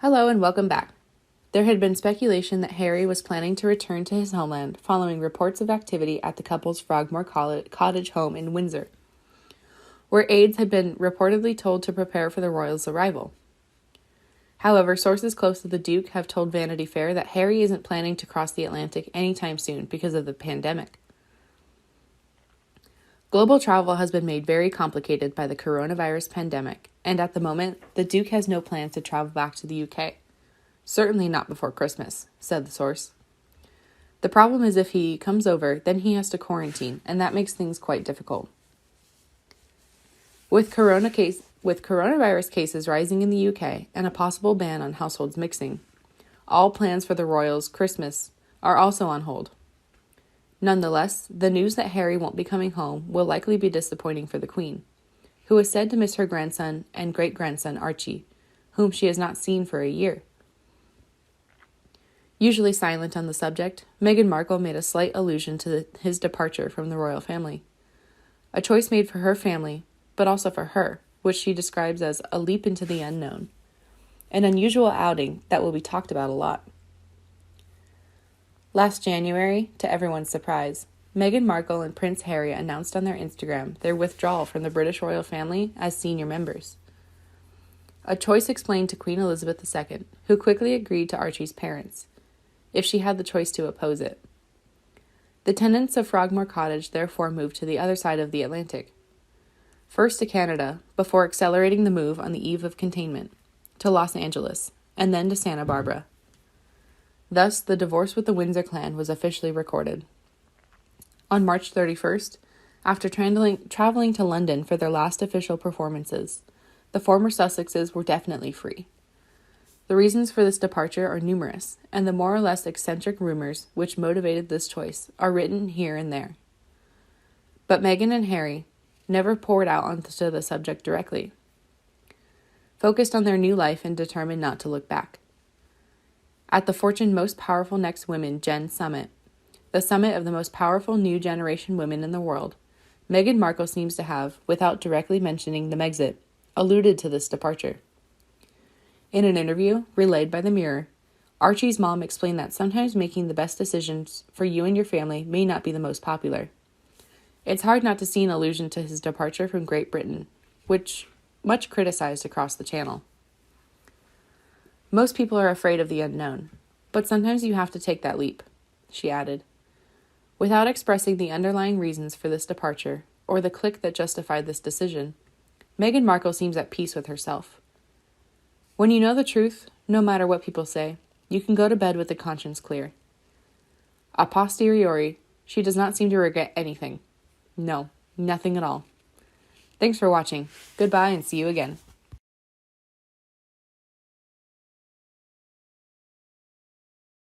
Hello and welcome back. There had been speculation that Harry was planning to return to his homeland following reports of activity at the couple's Frogmore Cottage home in Windsor, where aides had been reportedly told to prepare for the royals' arrival. However, sources close to the Duke have told Vanity Fair that Harry isn't planning to cross the Atlantic anytime soon because of the pandemic. Global travel has been made very complicated by the coronavirus pandemic, and at the moment, the Duke has no plans to travel back to the UK. Certainly not before Christmas, said the source. The problem is if he comes over, then he has to quarantine, and that makes things quite difficult. With coronavirus cases rising in the UK and a possible ban on households mixing, all plans for the royals' Christmas are also on hold. Nonetheless, the news that Harry won't be coming home will likely be disappointing for the Queen, who is said to miss her grandson and great-grandson Archie, whom she has not seen for a year. Usually silent on the subject, Meghan Markle made a slight allusion to his departure from the royal family. A choice made for her family, but also for her, which she describes as a leap into the unknown. An unusual outing that will be talked about a lot. Last January, to everyone's surprise, Meghan Markle and Prince Harry announced on their Instagram their withdrawal from the British royal family as senior members. A choice explained to Queen Elizabeth II, who quickly agreed to Archie's parents, if she had the choice to oppose it. The tenants of Frogmore Cottage therefore moved to the other side of the Atlantic. First to Canada, before accelerating the move on the eve of containment, to Los Angeles, and then to Santa Barbara. Thus, the divorce with the Windsor clan was officially recorded. On March 31st, after traveling to London for their last official performances, the former Sussexes were definitely free. The reasons for this departure are numerous, and the more or less eccentric rumors which motivated this choice are written here and there. But Meghan and Harry never poured out onto the subject directly, focused on their new life and determined not to look back. At the Fortune Most Powerful Next Women Gen Summit, the summit of the most powerful new generation women in the world, Meghan Markle seems to have, without directly mentioning the Megxit, alluded to this departure. In an interview relayed by the Mirror, Archie's mom explained that sometimes making the best decisions for you and your family may not be the most popular. It's hard not to see an allusion to his departure from Great Britain, which much criticized across the channel. Most people are afraid of the unknown, but sometimes you have to take that leap, she added. Without expressing the underlying reasons for this departure, or the clique that justified this decision, Meghan Markle seems at peace with herself. When you know the truth, no matter what people say, you can go to bed with a conscience clear. A posteriori, she does not seem to regret anything. No, nothing at all. Thanks for watching. Goodbye and see you again.